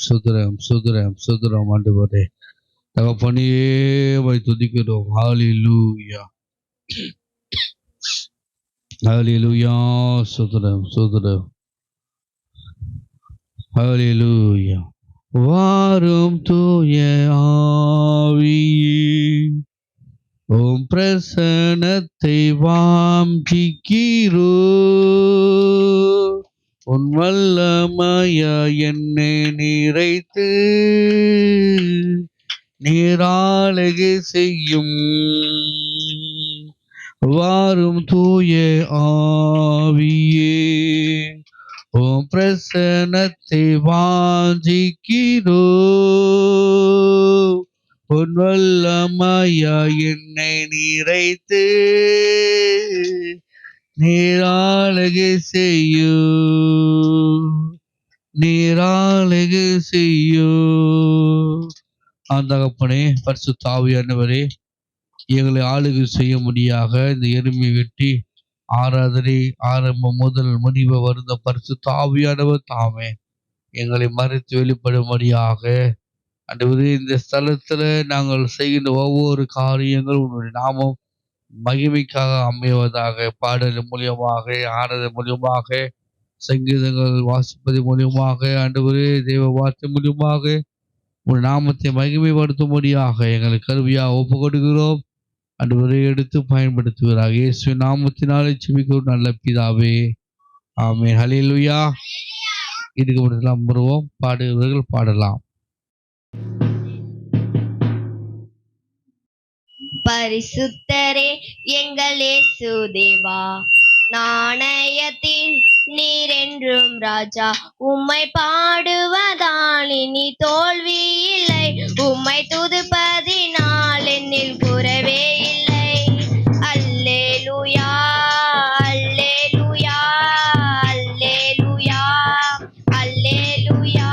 சுதரம் சுதரம் சுதரம் ஆண்டவரே தகப்பனே வை துதிக்கிறோம். ஹalleluya ஹalleluya சுதரம் சுதரம் ஹalleluya. வாரும் தூய ஆவியே ஓம் பிரசன்னத்தை வாஞ்சிக்கிறோ உன் வல்லமையா என்னை நிறைத்து நீராளுகை செய்யும். வாரும் தூய ஆவியே ஓம் பிரசன்னத்தை வாஞ்சிக்கிறோ உன் வல்லமையா என்னை நிறைத்து நீராளுகை செய்யோ நீராளுகை செய்யோ. தகப்பனே பரிசுத்த ஆவியானவரே எங்களை ஆளுகை செய்ய முடியாக இந்த எருமை வெட்டி ஆராதனை ஆரம்பம் முதல் முடிவு வருந்த பரிசுத்த ஆவியானவர் தாமே எங்களை மறைத்து வெளிப்படும்படியாக ஆண்டவரே இந்த ஸ்தலத்துல நாங்கள் செய்கின்ற ஒவ்வொரு காரியங்களும் உன்னுடைய நாமம் மகிமைக்காக அமைவதாக. பாடல் மூலியமாக, ஆராதனை மூலியமாக, சங்கீதங்கள் வாசிப்பது மூலியமாக, ஆண்டவரே தேவ வார்த்தை மூலியமாக உன் நாமத்தை மகிமைப்படுத்தும்படியாக எங்களை கருவியாக ஒப்பு கொடுக்கிறோம். ஆண்டவரை எடுத்து பயன்படுத்துகிறார். இயேசு நாமத்தினாலே செபிக்கிறோம் நல்ல பிதாவே, ஆமென். ஹல்லேலூயா. இதுக்கு மட்டும் வருவோம். பாடுகிறவர்கள் பாடலாம். பரிசுத்தரே எங்கள் இயேசு தேவா, நாணயத்தின் நீர் என்றும் ராஜா, உம்மை பாடுவதால் இனி தோல்வி இல்லை, உம்மை துதிப்பதினால் என்னில் குறைவே இல்லை. அல்லேலூயா அல்லேலூயா அல்லேலூயா அல்லேலூயா.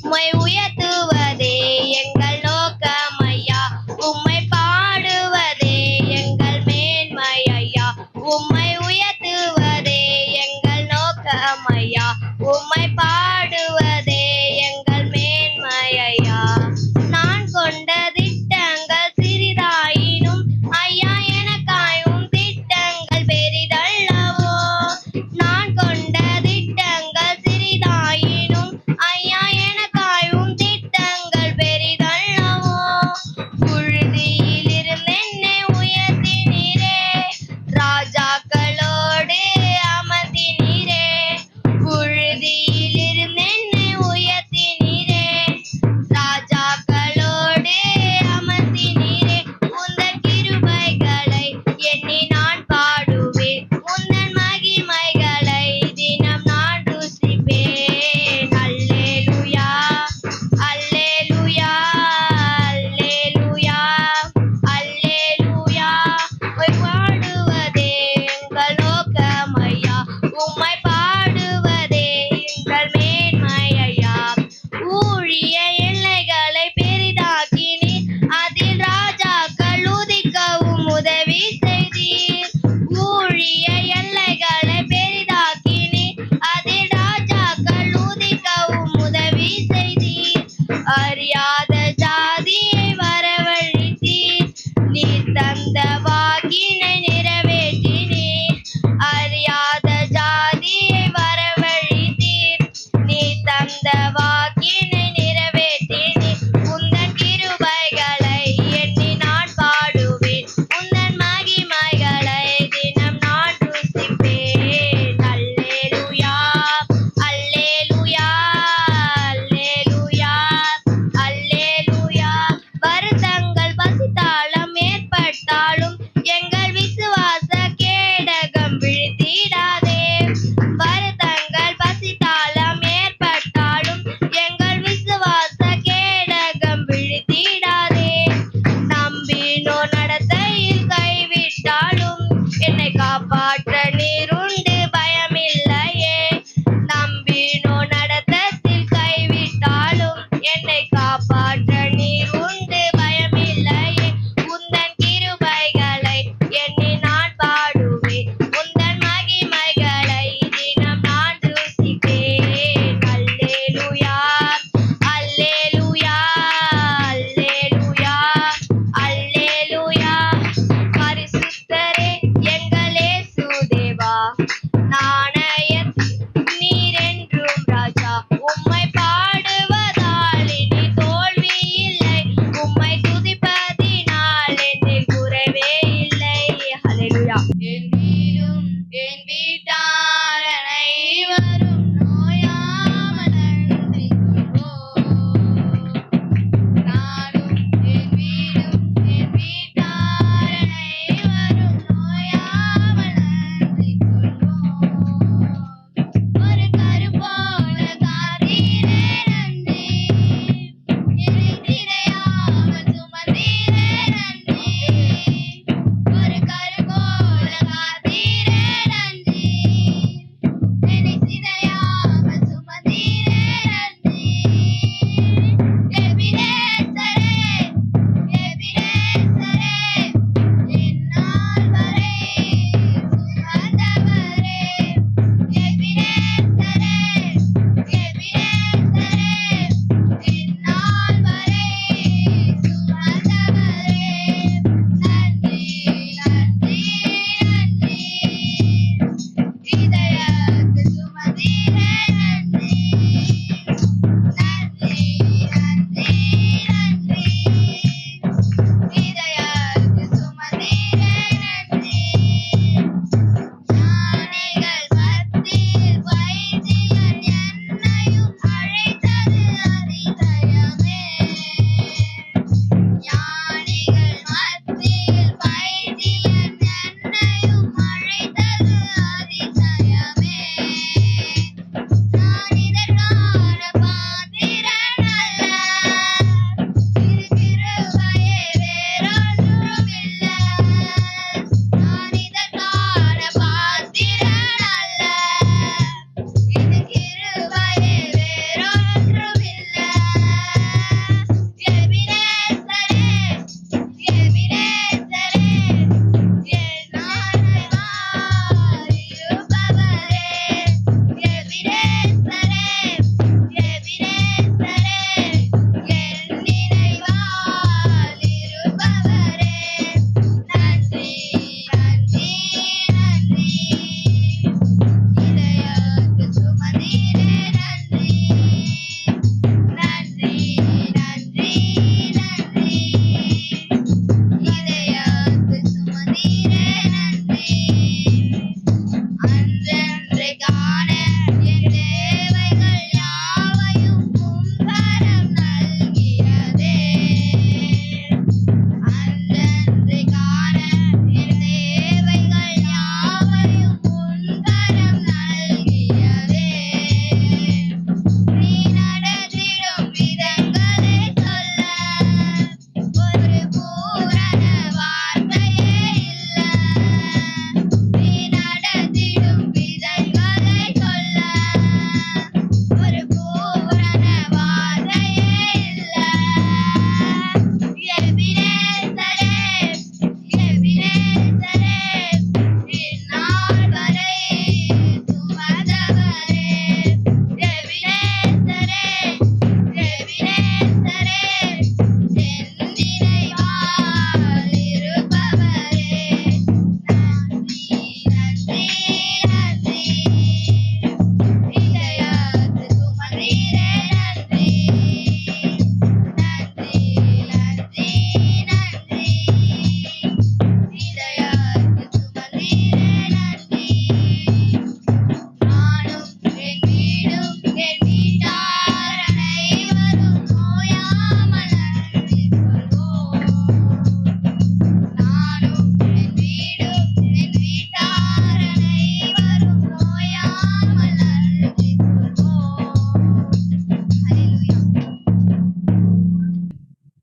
உம்மை உயர்த்துவதே எங்கள் நோக்கமையா, உம்மை பாடுவதே எங்கள் மேன்மையா, உம்மை உயர்த்துவதே எங்கள் நோக்கமையா, உம்மை பாடுவதே எங்கள் மேன்மையா.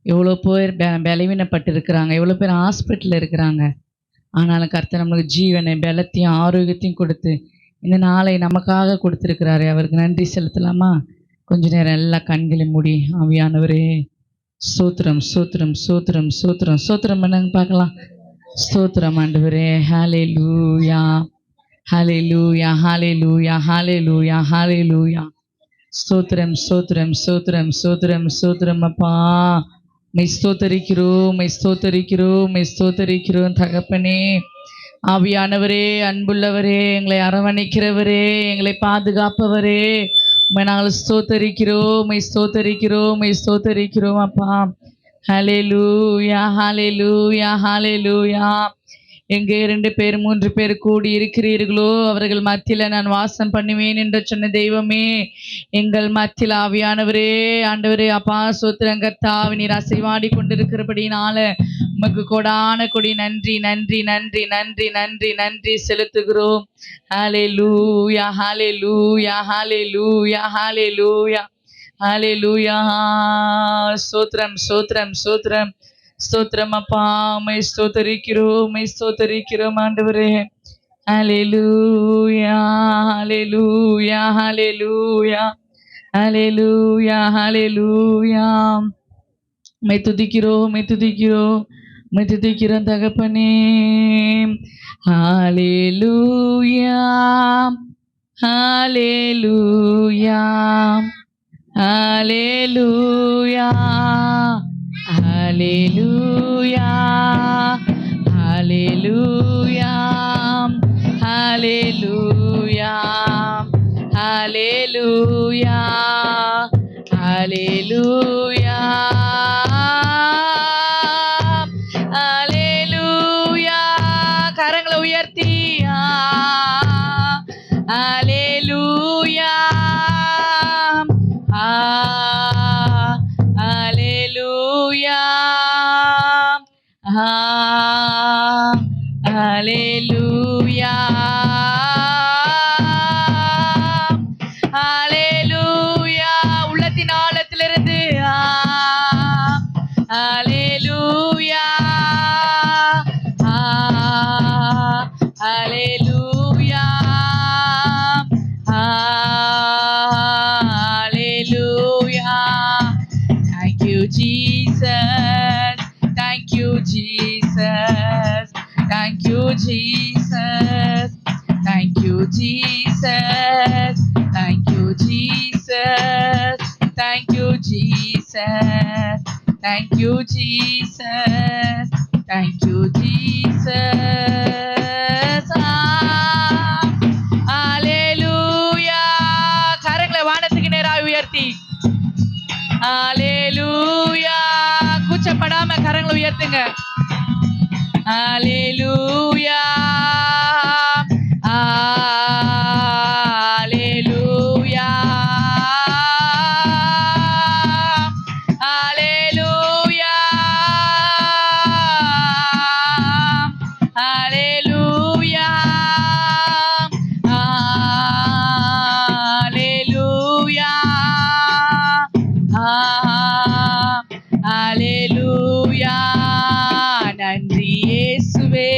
எவ்வளோ பேர் பலவீனப்பட்டு இருக்கிறாங்க, எவ்வளோ பேர் ஹாஸ்பிட்டலில் இருக்கிறாங்க. ஆனாலும் கர்த்தர் நம்மளுக்கு ஜீவனை, பலத்தையும் ஆரோக்கியத்தையும் கொடுத்து இந்த நாளை நமக்காக கொடுத்துருக்கிறாரு. அவருக்கு நன்றி செலுத்தலாமா? கொஞ்ச நேரம் எல்லா கண்களையும் மூடி, ஆவியானவரே ஸ்தோத்திரம் ஸ்தோத்திரம் ஸ்தோத்திரம் ஸ்தோத்திரம் ஸ்தோத்திரம் என்னன்னு பார்க்கலாம். ஸ்தோத்திரம் ஆண்டவரே. ஹல்லேலூயா ஹல்லேலூயா ஹல்லேலூயா ஹல்லேலூயா ஹல்லேலூயா. ஸ்தோத்திரம் ஸ்தோத்திரம் ஸ்தோத்திரம் ஸ்தோத்திரம் ஸ்தோத்திரம் அப்பா. மை ஸ்தோத்தரிக்கிறோம், மை ஸ்தோத்தரிக்கிறோம், மை ஸ்தோத்தரிக்கிறோம் தகப்பனே. ஆவியானவரே, அன்புள்ளவரே, எங்களை அரவணைக்கிறவரே, எங்களை பாதுகாப்பவரே, உம்மை நாங்கள் ஸ்தோத்தரிக்கிறோம், உம்மை ஸ்தோத்தரிக்கிறோம், உம்மை ஸ்தோத்தரிக்கிறோம் அப்பா. ஹல்லேலூயா ஹல்லேலூயா ஹல்லேலூயா. எங்கே 2 பேர் 3 பேர் கூடி இருக்கிறீர்களோ அவர்கள் மத்தியில் நான் வாசம் பண்ணுவேன் என்று சொன்ன தெய்வமே, எங்கள் மத்தியில் ஆவியானவரே, ஆண்டவரே அப்பா ஸ்தோத்திரம் கர்த்தாவே. நீர் அசைவாடி கொண்டிருக்கிறபடினால உமக்கு கொடான கொடி நன்றி நன்றி நன்றி நன்றி நன்றி நன்றி செலுத்துகிறோம். ஹல்லேலூயா ஹல்லேலூயா ஹல்லேலூயா ஹல்லேலூயா ஹல்லேலூயா. ஸ்தோத்திரம் ஸ்தோத்திரம் ஸ்தோத்திரம் ஸ்தோத்திரம் அப்பா. உம்மை ஸ்தோத்தரிக்கிறோம், உம்மை ஸ்தோத்தரிக்கிறோம் ஆண்டவரே. ஹல்லேலூயா ஹல்லேலூயா ஹல்லேலூயா ஹல்லேலூயா ஹல்லேலூயா. உம்மை துதிக்கிறோம், உம்மை துதிக்கிறோம், உம்மை துதிக்கிறோம் தகப்பனே. ஹல்லேலூயா ஹல்லேலூயா ஹல்லேலூயா ஹல்லேலூயா ஹல்லேலூயா ஹல்லேலூயா ஹல்லேலூயா ஹல்லேலூயா ஹல்லேலூயா. கரங்களை உயர்த்தி ஹல்லேலூயா ஹல்லேலூயா ஹல்லேலூயா ஹல்லேலூயா. உள்ளத்தின் ஆழத்திலிருந்து ஹல்லேலூயா ஹல்லேலூயா ஹல்லேலூயா. Thank you Jesus, thank you Jesus, thank you Jesus, thank you Jesus, thank you Jesus, thank you Jesus, thank you Jesus, thank you Jesus. ஹல்லேலூயா. கரங்களை வானத்துக்கு நேராக உயர்த்தி ஹல்லேலூயா. கூச்சப்படாம கரங்களை உயர்த்துங்க. ஹல்லேலூயா ஹல்லேலூயா ஹல்லேலூயா ஹல்லேலூயா ஹல்லேலூயா ஹல்லேலூயா. நன்றி இயேசுவே,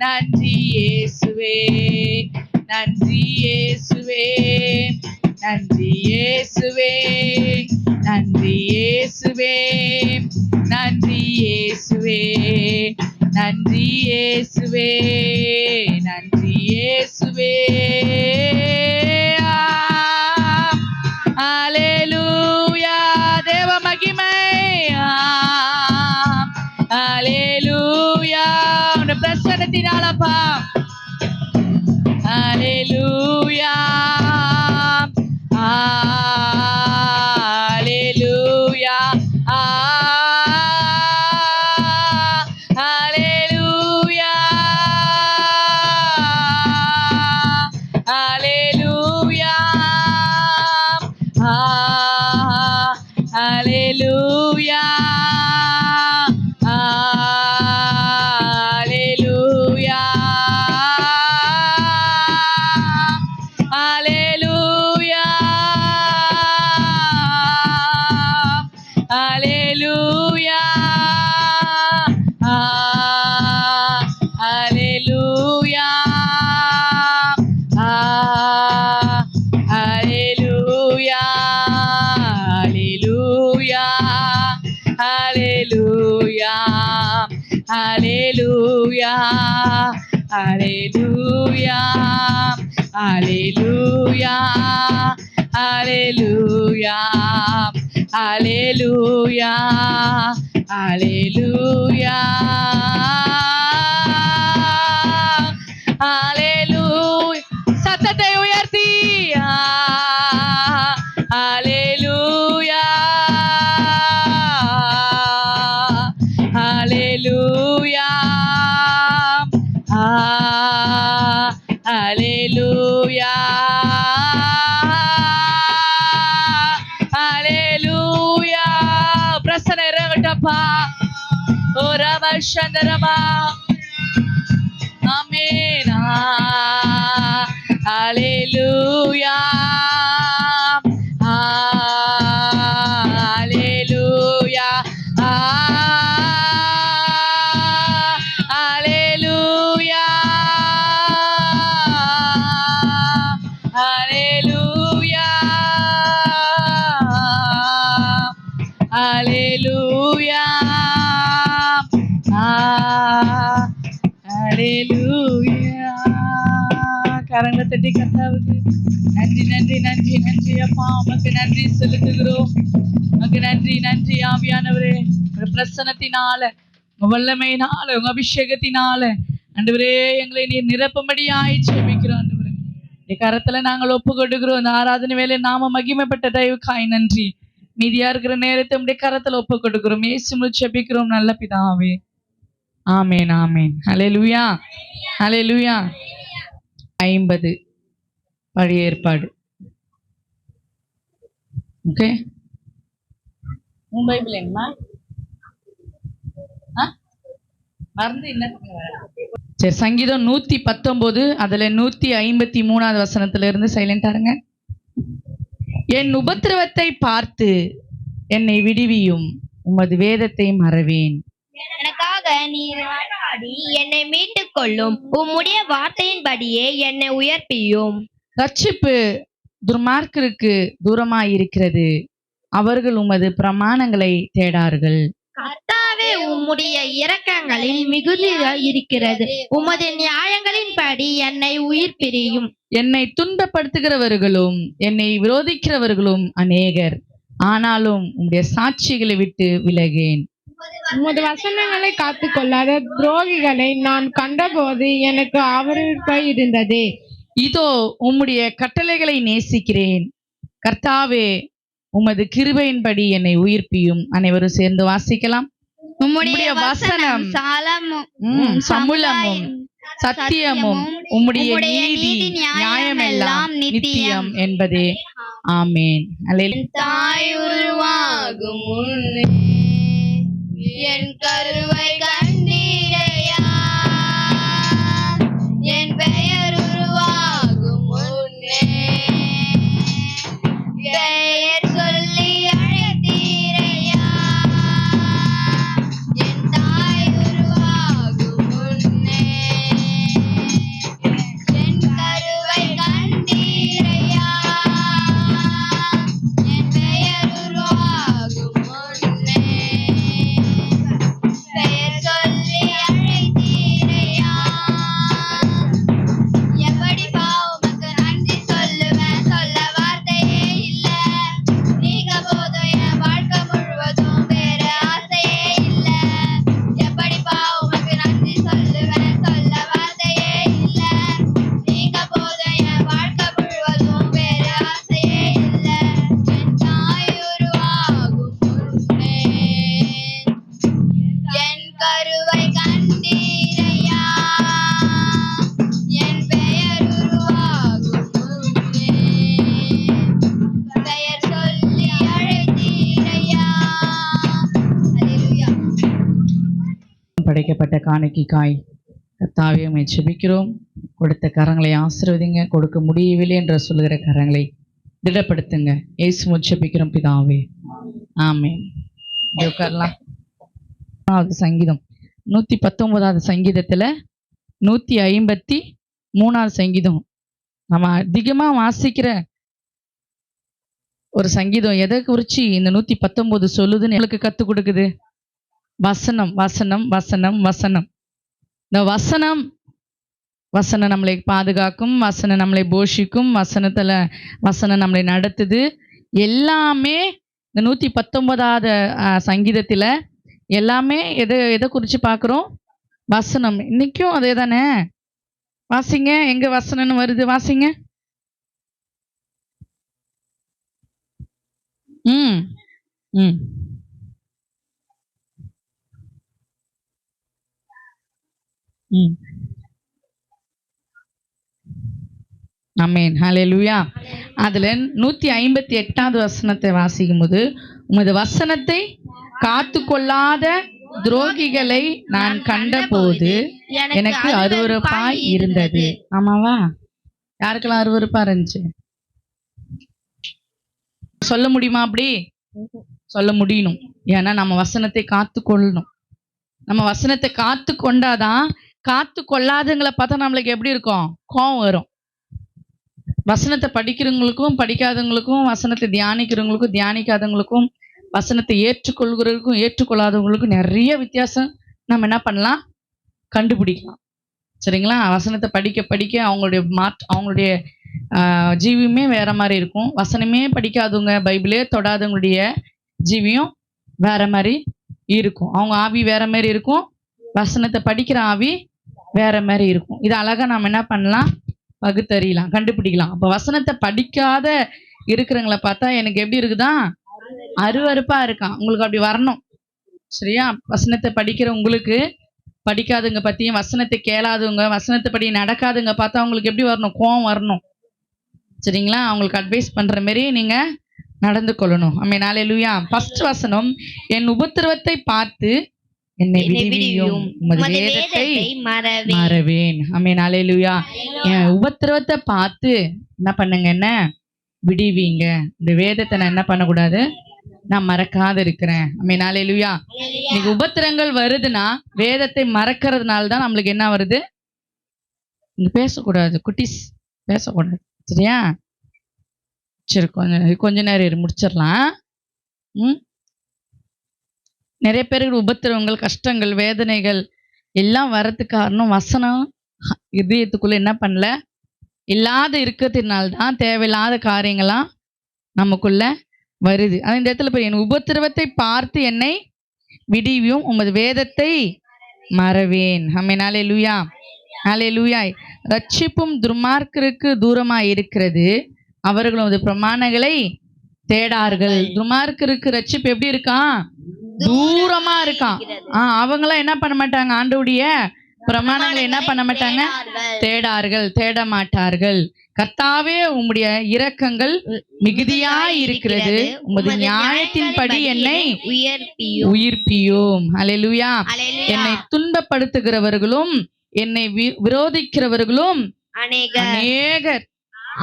நன்றி இயேசுவே, நன்றி இயேசுவே, நன்றி இயேசுவே, நன்றி இயேசுவே, நன்றி இயேசுவே, நன்றி இயேசுவே, நன்றி இயேசுவே. ஹல்லேலூயா. தேவ மகிமை. ஹல்லேலூயா. உன்னுடைய பிரசன்னத்தினாலப்பா. ஹல்லேலூயா ஹல்லேலூயா ஹல்லேலூயா ஹல்லேலூயா ஹல்லேலூயா ஹல்லேலூயா ஹல்லேலூயா ஹalleluya ஹalleluya ஹalleluya ஹalleluya ஹalleluya ஹalleluya ஹalleluya ஹalleluya சத்தத்தை உயர்த்தி ஹalleluya ஹalleluya ஹalleluya ஹalleluya பிரசன்னம் இறங்கட்டப்பா ஓ ரப சந்தரமா ஆமென் ஹalleluya ஹalleluya ஹalleluya ஹalleluya ஹalleluya ஹalleluya கரங்களை தட்டி கர்த்தாவுக்கு நன்றி நன்றி நன்றி நன்றி அப்பா உமக்கு நன்றி செலுத்துகிறோம். உமக்கு நன்றி நன்றி ஆவியானவரே, உங்க பிரசன்னத்தினால உங்க வல்லமையினால உங்க அபிஷேகத்தினால ஆண்டவரே எங்களை நீர் நிரப்பும்படியாய் ஜெபிக்கிறோம். ஆண்டவரே இந்த கரத்துல நாங்கள் ஒப்பு கொடுக்கிறோம். இந்த ஆராதனை வேலை நாம மகிமைப்பட்ட தயவுக்காய் நன்றி. மீதியா இருக்கிற நேரத்தை உடைய கரத்துல ஒப்பு கொடுக்கிறோம். இயேசுவில் ஜெபிக்கிறோம் நல்ல பிதாவே, ஆமேன் ஆமேன். ஹல்லேலூயா ஹல்லேலூயா. 50 பழைய ஏற்பாடு. ஓகே, உன் பைபிள் என்னமா மறந்து என்ன? சரி, சங்கீதம் 119 அதுல 153வது வசனத்துல இருந்து சைலண்டா இருங்க. என் உபத்திரவத்தை பார்த்து என்னை விடுவியும், உமது வேதத்தை மறவேன். எனக்காக நீர் வாதாடி என்னை மீட்டுக் கொள்ளும், உம்முடைய வார்த்தையின்படியே என்னை உயர்ப்பியும். ரட்சிப்பு துர்மார்க்கருக்கு தூரமாயிருக்கிறது, அவர்கள் உமது பிரமாணங்களை தேடார்கள். கர்த்தாவே, உம்முடைய இரக்கங்களில் மிகுதியாய் இருக்கிறது, உமது நியாயங்களின்படி என்னை உயிர்ப்பியும். என்னை துன்பப்படுத்துகிறவர்களும் என்னை விரோதிக்கிறவர்களும் அநேகர், ஆனாலும் உம்முடைய சாட்சிகளை விட்டு விலகேன். உமது வசனங்களை காத்து கொள்ளாத துரோகிகளை நான் கண்டபோது எனக்கு ஆவருப்பாய் இருந்தது. இதோ உம்முடைய கட்டளைகளை நேசிக்கிறேன். கர்த்தாவே, உமது கிருபையின்படி என்னை உயிர்ப்பியும். அனைவரும் சேர்ந்து வாசிக்கலாம். உம்முடைய வசனம் சமுலமும் சத்தியமும், உம்முடைய நீதி நியாயமெல்லாம் நித்தியம் என்பதே. ஆமேன். தாய் உருவாகும் முன்னே என் கருவை கண்டீரையா, என் பெயர் உருவாகும் முன்னே பெயர் சொல்லி அழைத்தீரையா, என் தாய் உருவாகும் முன்னே என் கருவை கண்டீரையா, என் பெயர் உருவாகும் முன்னே பெயர் சொல்லி அழைத்தீரையா. எப்படி உமக்கு நன்றி சொல்லுவேன், சொல்ல வார்த்தையே இல்ல. நீங்க போதும் என் வாழ்க்கை முழுவதும், வேற ஆசையே இல்ல. எப்படி உமக்கு நன்றி சொல்லுவேன், சொல்ல வார்த்தையே இல்ல. நீங்க போதும் என் வாழ்க்கை முழுவதும், வேற ஆசையே இல்ல. என் தாய் உருவாகும் முன்னே என் கருவை கண்டீரையா, என் பெயர் உருவாகும் முன்னே பெயர் சொல்லி அழைத்தீரையா. ஹல்லேலூயா. படைக்கப்பட்ட காணிக்கைக்காய் கர்த்தாவே உம்மை ஜெபிக்கிறோம். கொடுத்த கரங்களை ஆசீர்வதிங்க, கொடுக்க முடியவில்லை என்று சொல்லுகிற கரங்களை திடப்படுத்துங்க. இயேசு ஜெபிக்கிறோம் பிதாவே, ஆமென். இங்க உட்காரலாம். சங்கீதம் 119வது சங்கீதத்துல 153வது சங்கீதம் நம்ம அதிகமா வாசிக்கிற ஒரு சங்கீதம். எதை குறிச்சு இந்த 119 சொல்லுதுன்னு எங்களுக்கு கத்து கொடுக்குது? வசனம் வசனம் வசனம் வசனம். இந்த வசனம் வசனம் நம்மளை பாதுகாக்கும், வசனம் நம்மளை போஷிக்கும், வசனம் நம்மளை நடத்துது. எல்லாமே இந்த 119வது சங்கீதத்தில் எல்லாமே எதை குறித்து பார்க்குறோம்? வசனம். இன்னைக்கும் அதே தானே? வாசிங்க, எங்க வசனம்னு வருது வாசிங்க. ம் ம் ம் ஆமென், ஹல்லேலூயா. அதுல 158வது வசனத்தை வாசிக்கும் போது, உமது வசனத்தை காத்து கொள்ளாத துரோகிகளை நான் கண்டபோது எனக்கு அருவருப்பாய் இருந்தது. ஆமாவா? யாருக்கெல்லாம் அருவருப்பா இருந்துச்சு? சொல்ல முடியுமா? அப்படி சொல்ல முடியணும். ஏன்னா நம்ம வசனத்தை காத்து கொள்ளணும். நம்ம வசனத்தை காத்து கொண்டாதான், காத்து கொள்ளாதவங்களை பார்த்தா நம்மளுக்கு எப்படி இருக்கும்? கோவம் வரும். வசனத்தை படிக்கிறவங்களுக்கும் படிக்காதவங்களுக்கும், வசனத்தை தியானிக்கிறவங்களுக்கும் தியானிக்காதவங்களுக்கும், வசனத்தை ஏற்றுக்கொள்கிறவங்களுக்கும் ஏற்றுக்கொள்ளாதவங்களுக்கும் நிறைய வித்தியாசம் நம்ம என்ன பண்ணலாம்? கண்டுபிடிக்கலாம். சரிங்களா? வசனத்தை படிக்க படிக்க அவங்களுடைய ஜீவியமே வேற மாதிரி இருக்கும். வசனமே படிக்காதவங்க, பைபிளே தொடாதவங்களுடைய ஜீவியம் வேற மாதிரி இருக்கும். அவங்க ஆவி வேற மாதிரி இருக்கும், வசனத்தை படிக்கிற ஆவி வேற மாதிரி இருக்கும். இது அழகா நம்ம என்ன பண்ணலாம்? பகுத்தறியலாம், கண்டுபிடிக்கலாம். அப்போ வசனத்தை படிக்காத இருக்கிறவங்களை பார்த்தா எனக்கு எப்படி இருக்குதா? அருவருப்பா இருக்கான். உங்களுக்கு அப்படி வரணும். சரியா? வசனத்தை படிக்கிற உங்களுக்கு, படிக்காதவங்க பத்தியும், வசனத்தை கேளாதவங்க, வசனத்தை படி நடக்காதவங்க பார்த்தா அவங்களுக்கு எப்படி வரணும்? கோவம் வரணும். சரிங்களா? அவங்களுக்கு அட்வைஸ் பண்ற மாதிரி நீங்க நடந்து கொள்ளணும். ஆமென், ஹல்லேலூயா. ஃபர்ஸ்ட் வசனம், என் உபத்திரவத்தை பார்த்து என்னை விடுவியும், உமது வேதத்தை மறவேன். ஆமென், ஹல்லேலூயா. என் உபத்திரவத்தை பார்த்து என்ன பண்ணுங்க? என்ன விடுவீங்க. இந்த வேதத்தை நான் என்ன பண்ணக்கூடாது? நான் மறக்காத இருக்கிறேன். ஆமென், ஹல்லேலூயா. இன்னைக்கு உபத்திரங்கள் வருதுன்னா வேதத்தை மறக்கிறதுனால தான் நம்மளுக்கு என்ன வருது? இங்க பேசக்கூடாது, குட்டிஸ் பேசக்கூடாது. சரியா? சரி, கொஞ்ச நேரம் முடிச்சிடலாம். நிறைய பேருக்கு உபத்திரவங்கள், கஷ்டங்கள், வேதனைகள் எல்லாம் வரதுக்கு காரணம் வசனம் இதயத்துக்குள்ள என்ன பண்ணல? இல்லாத இருக்கிறதுனால்தான் தேவையில்லாத காரியங்கள்லாம் நமக்குள்ள வருது. அது இந்த இடத்துல போய், என் உபத்திரவத்தை பார்த்து என்னை விடுவியும், உமது வேதத்தை மறவேன். ஆமென், ஹல்லேலூயா, ஹல்லேலூயா. ரட்சிப்பும் துர்மார்க்கருக்கு தூரமாய் இருக்கிறது, அவர்கள் உமது பிரமாணங்களை தேடார்கள். துர்மார்க்கருக்கு ரட்சிப்பு எப்படி இருக்கான்? தூரமா இருக்கான். அவங்களாம் என்ன பண்ண மாட்டாங்க? ஆண்டவருடைய பிரமாணங்களை என்ன பண்ண மாட்டாங்க? தேடார்கள், தேட மாட்டார்கள். கர்த்தாவே, உம்முடைய இரக்கங்கள் மிகுதியாய் இருக்கிறது, உமது நியாயத்தின்படி என்னை உயிர்ப்பியும். ஹல்லேலூயா. என்னை துன்பப்படுத்துகிறவர்களும் என்னை விரோதிக்கிறவர்களும் அநேகர்,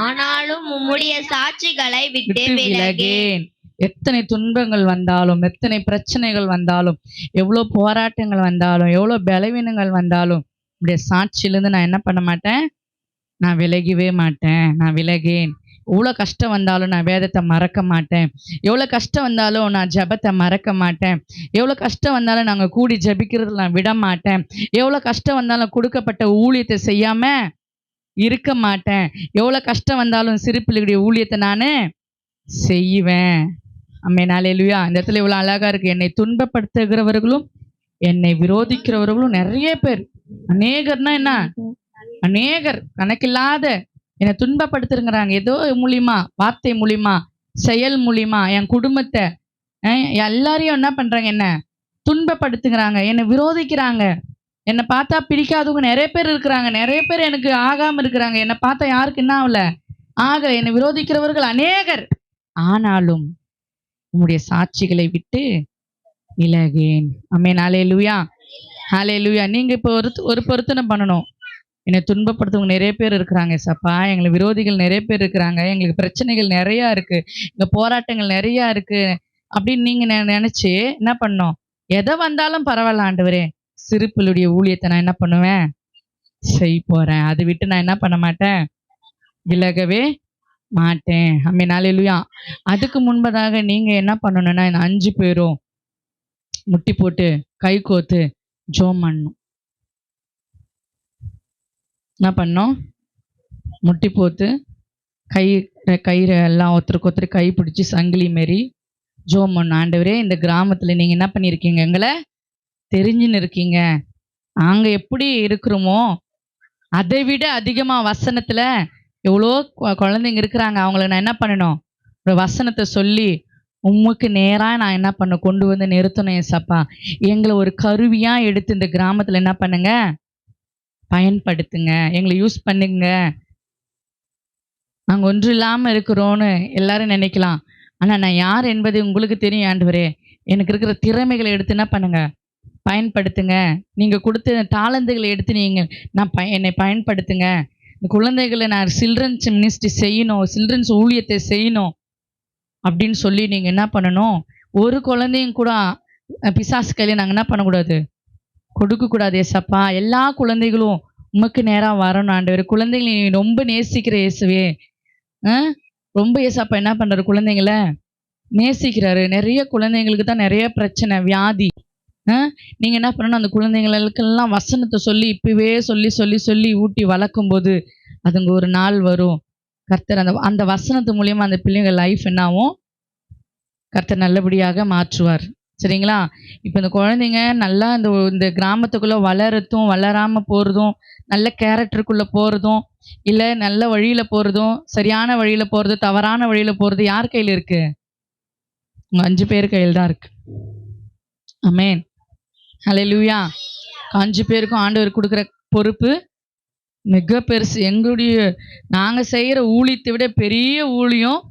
ஆனாலும் உம்முடைய சாட்சிகளை விட்டு விலகேன். எத்தனை துன்பங்கள் வந்தாலும், எத்தனை பிரச்சனைகள் வந்தாலும், எவ்வளோ போராட்டங்கள் வந்தாலும், எவ்வளோ பலவீனங்கள் வந்தாலும், உடைய சாட்சியிலேருந்து நான் என்ன பண்ண மாட்டேன்? நான் விலகவே மாட்டேன். நான் விலகேன். எவ்வளோ கஷ்டம் வந்தாலும் நான் வேதத்தை மறக்க மாட்டேன். எவ்வளோ கஷ்டம் வந்தாலும் நான் ஜெபத்தை மறக்க மாட்டேன். எவ்வளோ கஷ்டம் வந்தாலும் நாங்கள் கூடி ஜெபிக்கிறது நான் விட மாட்டேன். எவ்வளோ கஷ்டம் வந்தாலும் கொடுக்கப்பட்ட ஊழியத்தை செய்யாம இருக்க மாட்டேன். எவ்வளோ கஷ்டம் வந்தாலும் சிறு பிள்ளைகளுடைய ஊழியத்தை நான் செய்வேன். ஆமென், ஹல்லேலூயா. இந்த இடத்துல இவ்வளோ அழகா இருக்கு. என்னை துன்பப்படுத்துகிறவர்களும் என்னை விரோதிக்கிறவர்களும் நிறைய பேர். அநேகர்னா என்ன? அநேகர், கணக்கில்லாத என்னை துன்பப்படுத்துங்கிறாங்க. ஏதோ மூலியமா, வார்த்தை மூலியமா, செயல் மூலியமா, என் குடும்பத்தை எல்லாரையும் என்ன பண்றாங்க? என்ன துன்பப்படுத்துகிறாங்க, என்னை விரோதிக்கிறாங்க. என்னை பார்த்தா பிடிக்காதவங்க நிறைய பேர் இருக்கிறாங்க. நிறைய பேர் எனக்கு ஆகாம இருக்கிறாங்க. என்னை பார்த்தா யாருக்கு என்ன ஆகல? ஆகல. என்னை விரோதிக்கிறவர்கள் அநேகர். ஆனாலும் உம்முடைய சாட்சிகளை விட்டு விலகேன். ஆமென், ஹல்லேலூயா, ஹல்லேலூயா. நீங்க இப்போ ஒரு பொருத்தனை பண்ணணும். என்னை துன்பப்படுத்தவங்க நிறைய பேர் இருக்கிறாங்க சப்பா, எங்களுக்கு விரோதிகள் நிறைய பேர் இருக்கிறாங்க, எங்களுக்கு பிரச்சனைகள் நிறையா இருக்கு, இங்க போராட்டங்கள் நிறையா இருக்கு அப்படின்னு நீங்க நினைச்சு என்ன பண்ணணும்? எதை வந்தாலும் பரவாயில்ல ஆண்டவரே, சிறுப்பிள்ளுடைய ஊழியத்தை நான் என்ன பண்ணுவேன்? செய்ய போறேன். அதை விட்டு நான் என்ன பண்ண மாட்டேன்? விலகவே மாட்டேன். ஆமென், ஹல்லேலூயா. அதுக்கு முன்பதாக நீங்க என்ன பண்ணணும்னா, இந்த 5 பேரும் முட்டி போட்டு கை கோத்து ஜோம் பண்ணணும். என்ன பண்ணோம்? முட்டி போத்து கயிறு எல்லாம் ஒருத்தருக்கு ஒருத்தர் கை பிடிச்சி சங்கிலி மாரி ஜோம் பண்ணணும். ஆண்டவரே, இந்த கிராமத்தில் நீங்கள் என்ன பண்ணியிருக்கீங்க? எங்களை தெரிஞ்சுன்னு இருக்கீங்க. நாங்கள் எப்படி இருக்கிறோமோ அதை விட அதிகமாக வசனத்தில் எவ்வளோ குழந்தைங்க இருக்கிறாங்க. அவங்கள நான் என்ன பண்ணணும்? ஒரு வசனத்தை சொல்லி உமக்கு நேராக நான் என்ன பண்ண கொண்டு வந்து நிறுத்தணும். ஏசப்பா, எங்களை ஒரு கருவியாக எடுத்து இந்த கிராமத்தில் என்ன பண்ணுங்க? பயன்படுத்துங்க, எங்களை யூஸ் பண்ணுங்க. நாங்கள் ஒன்று இல்லாமல் இருக்கிறோன்னு எல்லாரும் நினைக்கலாம். ஆனால் நான் யார் என்பது உங்களுக்கு தெரியும். ஆண்டவரே, எனக்கு இருக்கிற திறமைகளை எடுத்து என்ன பண்ணுங்க? பயன்படுத்துங்க. நீங்கள் கொடுத்த தாளந்துகளை எடுத்து என்னை பயன்படுத்துங்க. இந்த குழந்தைகளை நான் சில்ட்ரன்ஸ் மினிஸ்ட்ரி செய்யணும், சில்ட்ரன்ஸ் ஊழியத்தை செய்யணும் அப்படின்னு சொல்லி நீங்கள் என்ன பண்ணணும்? ஒரு குழந்தையும் கூட பிசாசு கையில் நாங்கள் என்ன பண்ணக்கூடாது? கொடுக்கக்கூடாது. ஏசப்பா, எல்லா குழந்தைகளும் உமக்கு நேராக வரணும். ஆண்டவர், குழந்தைகளை நீ ரொம்ப நேசிக்கிற இயேசுவே. ரொம்ப ஏசப்பா என்ன பண்ணுறாரு? குழந்தைங்களை நேசிக்கிறாரு. நிறைய குழந்தைங்களுக்கு தான் நிறைய பிரச்சனை, வியாதி. நீங்கள் என்ன பண்ணணும்? அந்த குழந்தைங்களுக்கெல்லாம் வசனத்தை சொல்லி இப்பவே சொல்லி சொல்லி சொல்லி ஊட்டி வளர்க்கும் போது அதுங்க ஒரு நாள் வரும். கர்த்தர் அந்த வசனத்து மூலியமாக அந்த பிள்ளைங்க லைஃப் என்னாகும்? கர்த்தர் நல்லபடியாக மாற்றுவார். சரிங்களா? இப்போ இந்த குழந்தைங்க நல்லா இந்த கிராமத்துக்குள்ளே வளரத்தும் வளராமல் போகிறதும், நல்ல கேரக்டருக்குள்ளே போகிறதும், இல்லை நல்ல வழியில் போகிறதும், சரியான வழியில் போகிறதும், தவறான வழியில் போகிறது யார் கையில் இருக்குது? உங்கள் 5 பேர் கையில் தான் இருக்குது. ஆமென், ஹல்லேலூயா. 5 பேருக்கும் ஆண்டவர் கொடுக்குற பொறுப்பு மிக பெருசு. நாங்கள் செய்கிற ஊழியத்தை விட பெரிய ஊழியம்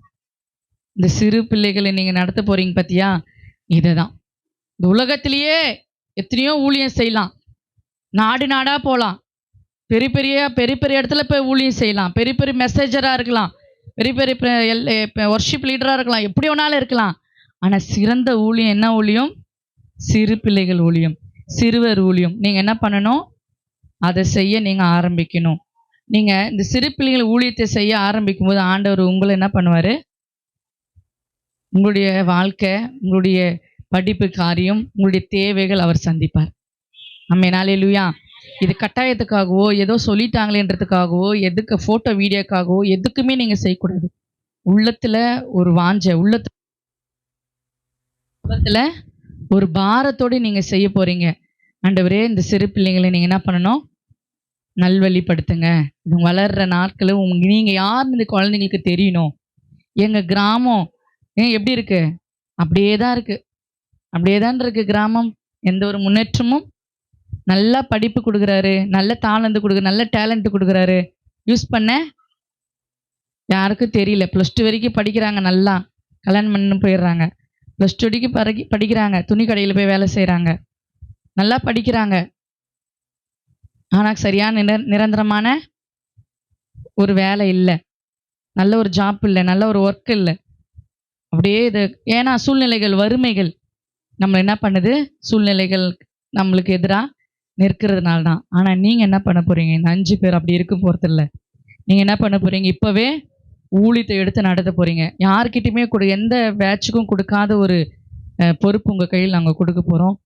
இந்த சிறு பிள்ளைகளை நீங்கள் நடத்த போகிறீங்க பார்த்தியா? இதை தான். இந்த உலகத்திலேயே எத்தனையோ ஊழியம் செய்யலாம், நாடு நாடாக போகலாம், பெரிய பெரிய இடத்துல போய் ஊழியம் செய்யலாம், பெரிய பெரிய மெசேஜராக இருக்கலாம், பெரிய பெரிய ஒர்ஷிப் லீடராக இருக்கலாம், எப்படி வேணாலும் இருக்கலாம். ஆனால் சிறந்த ஊழியம் என்ன ஊழியம்? சிறு பிள்ளைகள் ஊழியம், சிறுவர் ஊழியம். நீங்கள் என்ன பண்ணணும்? அதை செய்ய நீங்கள் ஆரம்பிக்கணும். நீங்கள் இந்த சிறு பிள்ளைகள் ஊழியத்தை செய்ய ஆரம்பிக்கும் போது ஆண்டவர் உங்களை என்ன பண்ணுவார்? உங்களுடைய வாழ்க்கை, உங்களுடைய படிப்பு காரியம், உங்களுடைய தேவைகள் அவர் சந்திப்பார். ஆமென், ஹல்லேலூயா. இது கட்டாயத்துக்காகவோ ஏதோ சொல்லிட்டாங்களேன்றதுக்காகவோ எதுக்கு ஃபோட்டோ வீடியோக்காகவோ எதுக்குமே நீங்கள் செய்யக்கூடாது. உள்ளத்தில் ஒரு வாஞ்சை, உள்ளத்தில் ஒரு பாரத்தோடு நீங்கள் செய்ய போகிறீங்க. ஆண்டவரே, இந்த சிறு பிள்ளைங்களை நீங்கள் என்ன பண்ணணும்? நல்வழிப்படுத்துங்க. இது வளர்கிற நாட்களும் நீங்கள் யாருன்னு இந்த குழந்தைங்களுக்கு தெரியணும். எங்கள் கிராமம் எப்படி இருக்குது? அப்படியே தான் இருக்குது, அப்படியே தான் இருக்குது கிராமம். எந்த ஒரு முன்னேற்றமும். நல்லா படிப்பு கொடுக்குறாரு, நல்ல தாளந்து கொடுக்குறாரு, நல்ல டேலண்ட் கொடுக்குறாரு. யூஸ் பண்ண யாருக்கும் தெரியல. +2 வரைக்கும் படிக்கிறாங்க, நல்லா கல்யாணம் பண்ணி போயிடுறாங்க. +2 வரைக்கும் படிக்கிறாங்க, துணி கடையில் போய் வேலை செய்கிறாங்க, நல்லா படிக்கிறாங்க. ஆனால் சரியான நிரந்தரமான ஒரு வேலை இல்லை, நல்ல ஒரு ஜாப் இல்லை, நல்ல ஒரு ஒர்க் இல்லை. அப்படியே இது ஏன்னா சூழ்நிலைகள், வறுமைகள் நம்மளை என்ன பண்ணுது? சூழ்நிலைகள் நம்மளுக்கு எதிராக நிற்கிறதுனால தான். ஆனால் நீங்கள் என்ன பண்ண போகிறீங்க? இந்த 5 பேர் அப்படி இருக்க போகிறதில்ல. நீங்கள் என்ன பண்ண போகிறீங்க? இப்போவே ஊழியத்தை எடுத்து நடத்த போகிறீங்க. யார்கிட்டையுமே எந்த பேட்சுக்கும் கொடுக்காத ஒரு பொறுப்பு உங்கள் கையில் நாங்கள் கொடுக்க போகிறோம்.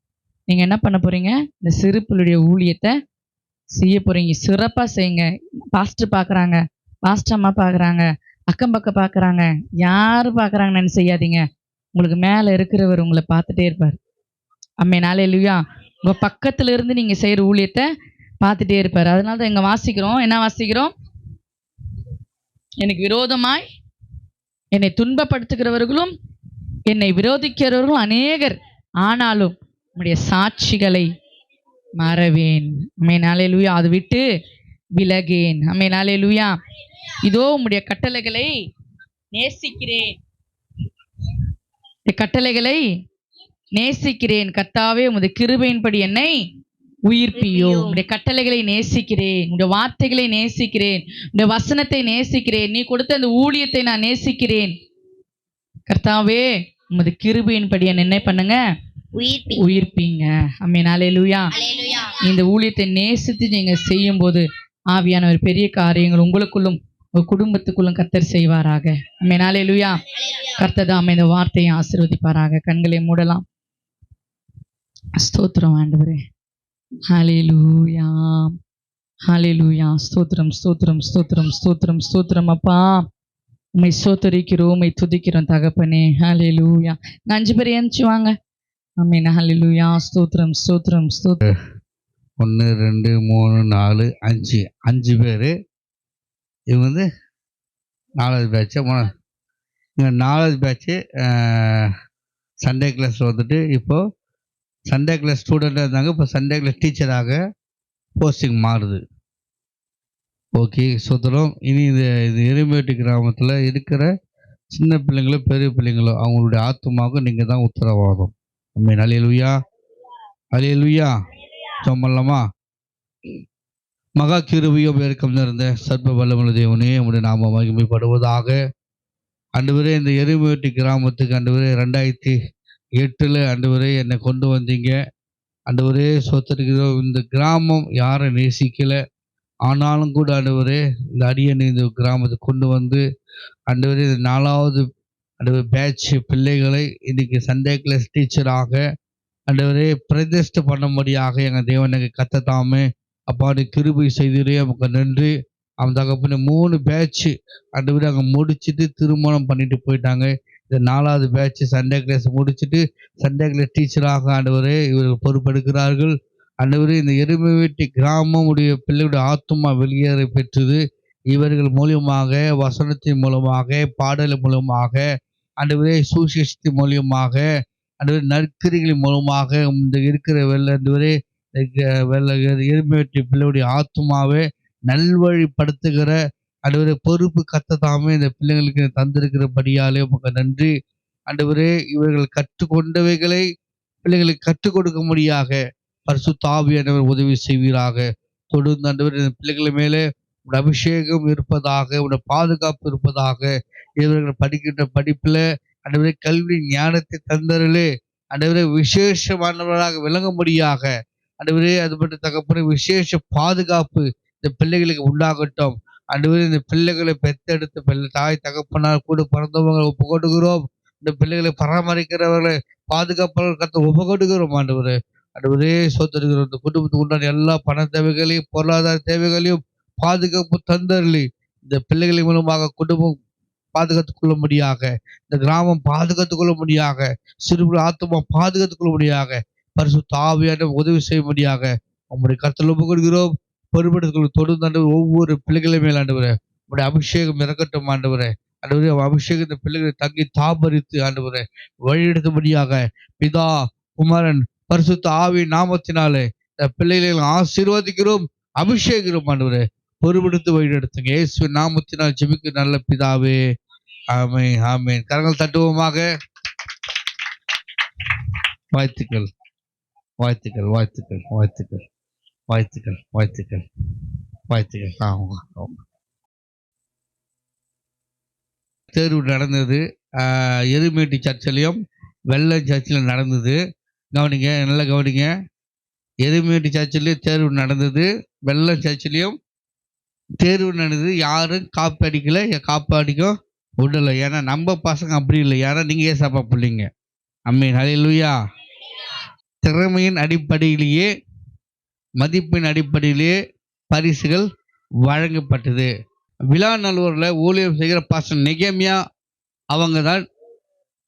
நீங்கள் என்ன பண்ண போகிறீங்க? இந்த சிறுப்பிள்ளுடைய ஊழியத்தை செய்ய போகிறீங்க. சிறப்பாக செய்யுங்க. பாஸ்டர் பார்க்குறாங்க, பாஸ்டர் அம்மா பார்க்குறாங்க, அக்கம் பக்கம் பார்க்குறாங்க, யார் பார்க்குறாங்கன்னு செய்யாதீங்க. உங்களுக்கு மேலே இருக்கிறவர் உங்களை பார்த்துட்டே இருப்பார். ஆமென், ஹல்லேலூயா. உங்கள் பக்கத்தில் இருந்து நீங்கள் செய்கிற ஊழியத்தை பார்த்துட்டே இருப்பார். அதனால தான் இங்கே வாசிக்கிறோம். என்ன வாசிக்கிறோம்? எனக்கு விரோதமாய் என்னை துன்பப்படுத்துகிறவர்களும் என்னை விரோதிக்கிறவர்களும் அநேகர், ஆனாலும் உம்முடைய சாட்சிகளை மறவேன். ஆமென், ஹல்லேலூயா. அது விட்டு விலகேன். ஆமென், ஹல்லேலூயா. இதோ உம்முடைய கட்டளைகளை நேசிக்கிறேன், கட்டளைகளை நேசிக்கிறேன். கர்த்தாவே, உமது கிருபையின்படி என்னை உயிர்ப்பியோ. உடைய கட்டளைகளை நேசிக்கிறேன், உடைய வார்த்தைகளை நேசிக்கிறேன், உடைய வசனத்தை நேசிக்கிறேன், நீ கொடுத்த அந்த ஊழியத்தை நான் நேசிக்கிறேன். கர்த்தாவே, உமது கிருபையின்படி என்ன பண்ணுங்க? உயிர்ப்பீங்க. ஆமென், ஹல்லேலூயா. இந்த ஊழியத்தை நேசித்து நீங்க செய்யும் போது ஆவியானவர் பெரிய காரியங்கள் உங்களுக்குள்ளும் உங்க குடும்பத்துக்குள்ளும் கர்த்தர் செய்வாராக. ஆமென், ஹல்லேலூயா. கர்த்தர் தாமே இந்த வார்த்தையை ஆசீர்வதிப்பாராக. கண்களை மூடலாம். ஸ்தோத்திரம் ஆண்டவரே. ஹalleluya, ஹalleluya. ஸ்தோத்திரம், ஸ்தோத்திரம், ஸ்தோத்திரம், ஸ்தோத்திரம், ஸ்தோத்திரம் அப்பா. உம்மை ஸ்தோத்தரிக்கிறோம், உம்மை துதிக்கிறோம் தகப்பனே. ஹalleluya. 5 பேர் எந்திச்சு வாங்க. ஆமென். ஹalleluya. ஸ்தோத்திரம், ஸ்தோத்திரம், ஸ்தோத்திரம். 1 2 3 4 5 5 பேர். இவங்க 4வது பேட்ச். இங்கே 4வது பேட்ச்சு சண்டே கிளாஸில் வந்துட்டு இப்போது சண்டே கிளாஸ் ஸ்டூடெண்ட்டாக இருந்தாங்க, இப்போ சண்டே கிளாஸ் டீச்சராக போஸ்டிங் மாறுது. ஓகே, சுதரம். இனி இது எருமேட்டு கிராமத்தில் இருக்கிற சின்ன பிள்ளைங்களோ பெரிய பிள்ளைங்களோ அவங்களுடைய ஆத்மாவுக்கு நீங்கள் தான் உத்தரவாதம். ஆமென். அல்லேலூயா, அல்லேலூயா. சொம்மல்லமா. மகா கிருபையும் இறக்கம் நிறைந்த சர்வ வல்லமையுள்ள தேவனே, உம்முடைய நாம மகிமைப்படுவதாக. ஆண்டவரே, இந்த எருமேட்டு கிராமத்துக்கு ஆண்டவரே 2008 ஆண்டவரே என்னை கொண்டு வந்தீங்க. ஆண்டவரே சொத்திருக்கிறோம். இந்த கிராமம் யாரை நேசிக்கலை, ஆனாலும் கூட ஆண்டவரே இந்த அடியனை இந்த கிராமத்துக்கு கொண்டு வந்து ஆண்டவரே இந்த 4வது ஆண்டவர் பேட்ச் பிள்ளைகளை இன்னைக்கு சண்டே கிளாஸ் டீச்சராக ஆண்டவரே பிரதிஷ்டை பண்ணும்படியாக எங்கள் தேவனுக்கு கத்தத்தாமே அப்பா நீ கிருபை செய்திரே, நமக்கு நன்றி. அவன் தகப்பன 3 பேட்ச் ஆண்டவரே அங்கே முடிச்சுட்டு திருமணம் பண்ணிட்டு போயிட்டாங்க. இந்த 4வது பேட்ச் சண்டே கிளாஸ் முடிச்சுட்டு சண்டே கிளாஸ் டீச்சராக ஆண்டவரே இவர்கள் பொறுப்பெடுக்கிறார்கள். ஆண்டவரே, இந்த எருமைவேட்டி கிராமம் உடைய பிள்ளைகளுடைய ஆத்துமா வெளியேற பெற்றது. இவர்கள் மூலியமாக, வசனத்தின் மூலமாக, பாடல் மூலமாக, ஆண்டவரே சுவிசேஷத்தின் மூலியமாக, ஆண்டவரே நற்கிரிகளின் மூலமாக இந்த இருக்கிற ஆண்டவரே எருமைவேட்டி பிள்ளையுடைய ஆத்துமாவை நல்வழிப்படுத்துகிற ஆண்டவரே பொறுப்பு கத்தத்தாமே இந்த பிள்ளைங்களுக்கு தந்திருக்கிறபடியாலே உமக்கு நன்றி. ஆண்டவரே, இவர்கள் கற்றுக்கொண்டவைகளை பிள்ளைகளுக்கு கற்றுக் கொடுக்க முடியாக பரிசுத்த ஆவியானவர் உதவி செய்வீராக. தொடர்ந்து ஆண்டவர் இந்த பிள்ளைகள் மேலே உடைய அபிஷேகம் இருப்பதாக, உடைய பாதுகாப்பு இருப்பதாக. இவர்கள் படிக்கின்ற படிப்பில் ஆண்டவரே கல்வி ஞானத்தை தந்தரலே ஆண்டவரே விசேஷமானவராக விளங்கும்படியாக ஆண்டவரே அது மட்டும் தகப்பன விசேஷ பாதுகாப்பு இந்த பிள்ளைகளுக்கு உண்டாகட்டும். ஆண்டவரே, இந்த பிள்ளைகளை பெற்றெடுத்த தாய் தகப்பனார் கூட பிறந்தவங்களை ஒப்பு கொடுக்கிறோம். இந்த பிள்ளைகளை பராமரிக்கிறவர்களை பாதுகாப்பாளர் கத்த ஒப்பு கொடுக்கிறோம். ஆண்டவரே சோதரிக்கிறோம். இந்த குடும்பத்துக்கு உண்டான எல்லா பண தேவைகளையும் பொருளாதார தேவைகளையும் பாதுகாப்பு தந்தரலி இந்த பிள்ளைகளின் மூலமாக குடும்பம் பாதுகாத்துக் கொள்ளும்படியாக, இந்த கிராமம் பாதுகாத்துக் கொள்ளும்படியாக, சிறுபுற ஆத்மா பாதுகாத்துக் கொள்ளும்படியாக பரிசுத்த ஆவியான உதவி செய்யும்படியாக உங்களுடைய கருத்தில் ஒப்பு கொடுக்கிறோம். பொறுப்பெடுத்துக் தொடர்ந்து ஆண்டவர் ஒவ்வொரு பிள்ளைகளை மேல் ஆண்டவரே உங்களுடைய அபிஷேகம் இறக்கட்டும். ஆண்டவரே அபிஷேகம் இந்த பிள்ளைகளை தங்கி தாபரித்து ஆண்டவரே வழிநடத்தும்படியாக பிதா குமாரன் பரிசுத்த ஆவி நாமத்தினாலே இந்த பிள்ளைகளை ஆசீர்வதிக்கிறோம், அபிஷேகிக்கிறோம். ஆண்டவரே பொறுப்பெடுத்து வழிநடத்துங்க. இயேசு நாமத்தினால் ஜெபிக்க நல்ல பிதாவே, ஆமென், ஆமென். கரங்கள் தட்டுவோமாக. வாழ்த்துக்கள், வாழ்த்துக்கள், வாழ்த்துக்கள், வாழ்த்துக்கள், வாழ்த்துக்கள், வாழ்த்துக்கள், வாழ்த்துக்கள். தேர்வு நடந்தது. எருமேட்டி சர்ச்சிலையும் வெள்ளை சர்ச்சில் நடந்தது. கவனிங்க, நல்லா கவனிங்க. எருமேட்டி சர்ச்சிலையும் தேர்வு நடந்தது, வெள்ளை சர்ச்சிலையும் தேர்வு நடந்தது. யாரும் காப்பு அடிக்கலை, காப்பு அடிக்கும் விடலை. ஏன்னா நம்ம பசங்க அப்படி இல்லை. ஏன்னா நீங்கள் ஏசாப்பா பிள்ளைங்க. ஆமென், ஹல்லேலூயா. திறமையின் அடிப்படையிலேயே மதிப்பின் அடிப்படையிலேயே பரிசுகள் வழங்கப்பட்டது. விழா நல்லூரில் ஊழியம் செய்கிற பாஸ்டர் நெகேமியா அவங்க தான்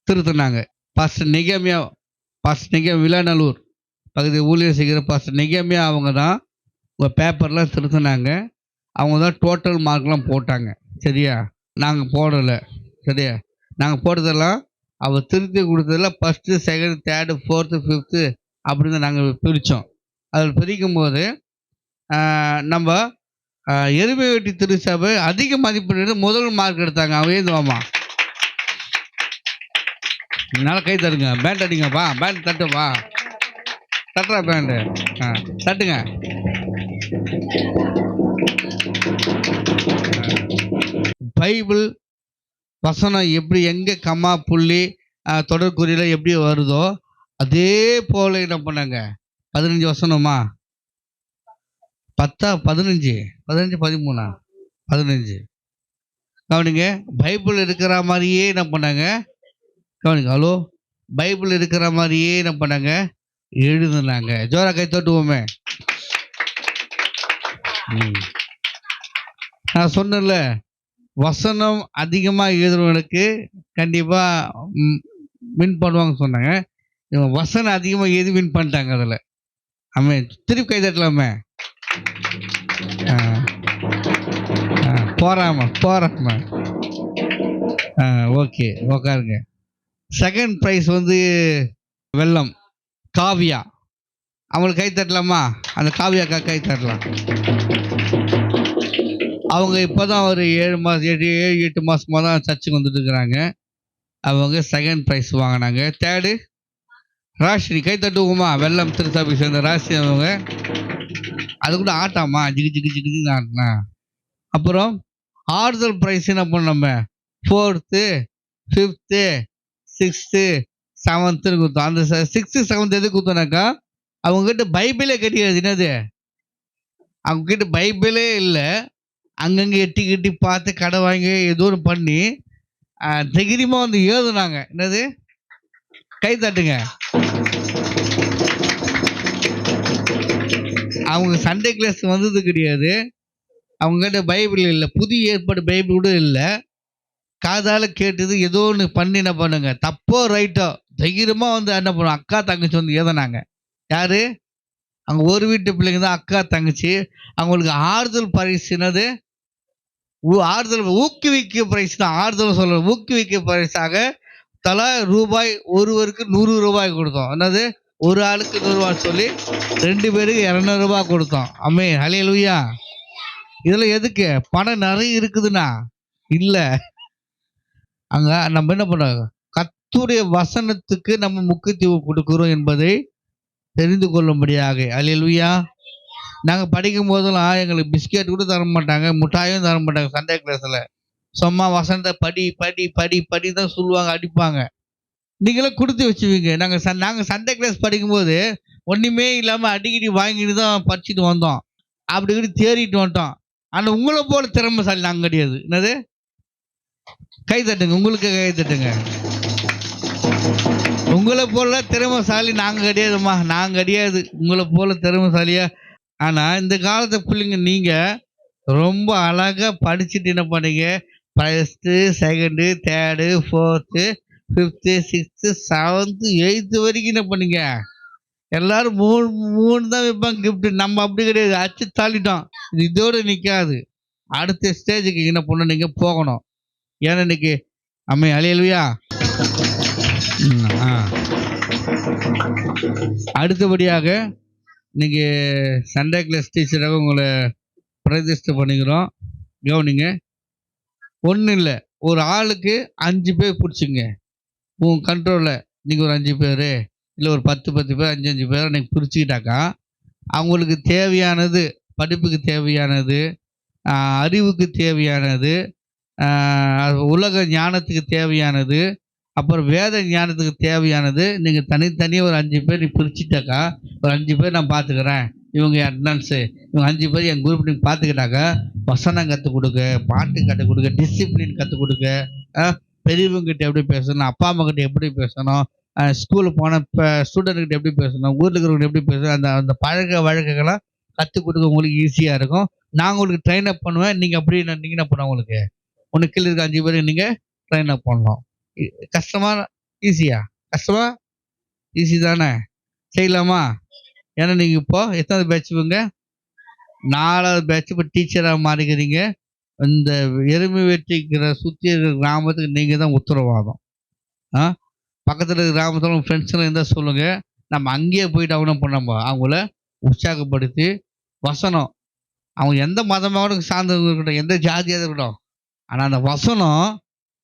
திருத்தினாங்க. பாஸ்டர் நெகேமியா விழா நல்லூர் பகுதியில் ஊழியம் செய்கிற பாஸ்டர் நெகேமியா அவங்க தான் உங்கள் பேப்பர்லாம் திருத்தினாங்க. அவங்க தான் டோட்டல் மார்க்லாம் போட்டாங்க. சரியா? நாங்கள் போடலை. சரியா? நாங்கள் போட்டதெல்லாம் அவர் திருத்தி கொடுத்ததில் 1st 2nd 3rd 4th 5th அப்படின்னு நாங்கள் பிரித்தோம். அதில் பிரிக்கும் போது நம்ம எருமைவேட்டி திருச்சபை அதிக மதிப்பெண் முதல் மார்க் எடுத்தாங்க. அவங்க ஏந்துவாமா, நல்லா கை தட்டுங்க. பேண்ட் அடிங்கப்பா, பேண்ட் தட்டுப்பா, தட்டுறா பேண்டு, தட்டுங்க. பைபிள் வசனம் எப்படி எங்கே கம்மா புள்ளி தொடர்குறியில் எப்படி வருதோ அதே போல் என்ன பண்ணாங்க. 15 வசனமா 10 15 13 15 கவனிங்க. பைபிள் இருக்கிற மாதிரியே என்ன பண்ணாங்க. கவனிங்க, ஹலோ, பைபிள் இருக்கிற மாதிரியே என்ன பண்ணாங்க எழுதுனாங்க. ஜோரா கை தட்டுவோமே. நான் சொன்னேன்ல, வசனம் அதிகமாக எழுதுறவனுக்கு கண்டிப்பாக வின் பண்ணுவாங்க சொன்னாங்க. இவன் வசனம் அதிகமாக எழுதி வின் பண்ணிட்டாங்க. அதில் ஆமென். திருப்பி கை தட்டலாமே. போறாம ஓகே, உக்காருங்க. செகண்ட் ப்ரைஸ் வந்து வெள்ளம் காவியா. அவங்களுக்கு கை தட்டலாமா? அந்த காவியாக்கா கை தட்டலாம். அவங்க இப்போ தான் ஒரு 7-8 மாதமாக தான் சர்ச்சுக்கு வந்துட்டு இருக்கிறாங்க. அவங்க செகண்ட் ப்ரைஸ் வாங்கினாங்க. தேர்டு ராஷினி. கை தட்டுவோமா? வெள்ளம் திருச்சாபி சேர்ந்த ராசி. அவங்க அது கூட ஆட்டாமா, ஜிகு ஆட்டினா. அப்புறம் ஆறுதல் ப்ரைஸ் என்ன பண்ணோம் நம்ம? 4th 5th 6th 7th கொடுத்தோம். அந்த 6th 7th எது கொடுத்தோன்னாக்கா, அவங்ககிட்ட பைபிளே கிடையாது. என்னது, அவங்ககிட்ட பைபிளே இல்லை. அங்கங்கே எட்டி பார்த்து கடை வாங்கி ஏதோ ஒன்று பண்ணி தைரியமாக வந்து எழுதுனாங்க. என்னது, கை தட்டுங்க. அவங்க சண்டே கிளாஸ் வந்தது கிடையாது. அவங்ககிட்ட பைபிள் இல்லை, புதிய ஏற்பாடு பைபிள் கூட இல்லை. காதால் கேட்டது ஏதோ ஒன்று பண்ணி என்ன பண்ணுங்க, தப்போ ரைட்டோ தைரியமாக வந்து என்ன பண்ணுவோம், அக்கா தங்கச்சி வந்து எழுதினாங்க. யார்? அங்கே ஒரு வீட்டு பிள்ளைங்க தான் அக்கா தங்கச்சி. அவங்களுக்கு ஆறுதல் பரிசு. என்னது, ஆறுதல் ஊக்குவிக்க பரிசு தான். ஆறுதல் சொல்ல ஊக்குவிக்க பரிசாக தலா ரூபாய், ஒருவருக்கு 100 ரூபாய் கொடுத்தோம். என்னது, ஒரு ஆளுக்கு 100 ரூபாய் சொல்லி 2 பேருக்கு 200 ரூபாய் கொடுத்தோம். ஆமென், ஹல்லேலூயா. இதெல்லாம் எதுக்கு? பணம் நிறைய இருக்குதுன்னா இல்லை. அங்கே நம்ம என்ன பண்ணுறோம், கர்த்தருடைய வசனத்துக்கு நம்ம முக்கியத்துவம் கொடுக்குறோம் என்பதை தெரிந்து கொள்ளும்படியாக. ஹல்லேலூயா. நாங்கள் படிக்கும் போதெல்லாம் எங்களுக்கு பிஸ்கெட் கூட தர மாட்டாங்க, மிட்டாயும் தர மாட்டாங்க. சண்டே கிளாஸில் சும்மா வசனத்தை படி படி படி படி தான் சொல்லுவாங்க, அடிப்பாங்க. நீங்களும் கொடுத்து வச்சுவீங்க. நாங்கள் சண்டே கிளாஸ் படிக்கும்போது ஒன்றுமே இல்லாமல் அடிக்கடி வாங்கிட்டு தான் படிச்சுட்டு வந்தோம். அப்படி இப்படி தேறிட்டு வந்துட்டோம். ஆனால் உங்களை போல திறமைசாலி நாங்கள் கிடையாது. என்னது, கை தட்டுங்க. உங்களுக்கு கை தட்டுங்க. உங்களை போல திறமைசாலி நாங்கள் கிடையாதும்மா, நாங்கள் கிடையாது உங்களை போல திறமைசாலியா. ஆனால் இந்த காலத்து பிள்ளைங்க நீங்கள் ரொம்ப அழகாக படிச்சுட்டு என்ன பண்ணீங்க, 1st 2nd 3rd 4th 5th 6th 7th 8th வரைக்கும் என்ன பண்ணீங்க, எல்லாரும் 3 தான் வைப்பாங்க கிஃப்ட். நம்ம அப்படி கிடையாது, அச்சு தாளிட்டோம். இதோடு நிற்காது, அடுத்த ஸ்டேஜுக்கு என்ன பண்ண நீங்கள் போகணும். ஏன்னா இன்னைக்கு அம்மே ஹல்லேலூயா. அடுத்தபடியாக இன்னைக்கு சண்டே கிளாஸ் டீச்சராக உங்களை பிரதிஷ்டை பண்ணிக்கிறோம். கவனிங்க, ஒன்றும் இல்லை, ஒரு ஆளுக்கு 5 பேர் பிடிச்சிங்க. உங்கள் கண்ட்ரோலில் நீங்கள் ஒரு 5 பேர் இல்லை ஒரு 10 பேர் 5 பேர் நீங்கள் பிரிச்சுக்கிட்டாக்கா, அவங்களுக்கு தேவையானது, படிப்புக்கு தேவையானது, அறிவுக்கு தேவையானது, உலக ஞானத்துக்கு தேவையானது, அப்புறம் வேத ஞானத்துக்கு தேவையானது நீங்கள் தனித்தனியாக ஒரு 5 பேர் நீ பிரிச்சுட்டாக்கா, ஒரு 5 பேர் நான் பார்த்துக்கிறேன், இவங்க அட்டனன்ஸு, இவங்க 5 பேர் என் குரூப் நீங்கள் பார்த்துக்கிட்டாக்கா, வசனம் கற்றுக் கொடுக்க, பாட்டு கற்றுக் கொடுக்க, டிசிப்ளின் கற்றுக் கொடுக்க, பெரியவங்ககிட்ட எப்படி பேசணும், அப்பா அம்மாக்கிட்ட எப்படி பேசணும், ஸ்கூலுக்கு போன இப்போ ஸ்டூடெண்ட்கிட்ட எப்படி பேசணும், ஊரில் இருக்கிறவங்க எப்படி பேசணும், அந்த பழக்க வழக்கங்கள்லாம் கற்றுக் கொடுக்க உங்களுக்கு ஈஸியாக இருக்கும். நான் உங்களுக்கு ட்ரெயின் அப் பண்ணுவேன். நீங்கள் அப்படி நீங்கள் என்ன பண்ணுவோம், உங்களுக்கு ஒன்று கீழே இருக்க 5 பேருக்கு நீங்கள் ட்ரெயின் அப் பண்ணலாம். கஷ்டமா ஈஸியா? கஷ்டமா ஈஸி தானே, செய்யலாமா? ஏன்னா நீங்கள் இப்போ எத்தனாவது பேட்சுங்க, 4வது பேட்ச். இப்போ டீச்சராக மாறிக்கிறீங்க. இந்த எருமை வெட்டிக்கிற சுற்றி இருக்கிற கிராமத்துக்கு நீங்கள் தான் உத்தரவாதம். பக்கத்தில் இருக்கிற கிராமத்தில் ஃப்ரெண்ட்ஸ்லாம் இருந்தால் சொல்லுங்கள், நம்ம அங்கேயே போயிட்டு அவங்க பண்ணோம், அவங்கள உற்சாகப்படுத்தி வசனம், அவங்க எந்த மதமாக சார்ந்தது இருக்கட்டும், எந்த ஜாதியாக இருக்கட்டும், ஆனால் அந்த வசனம்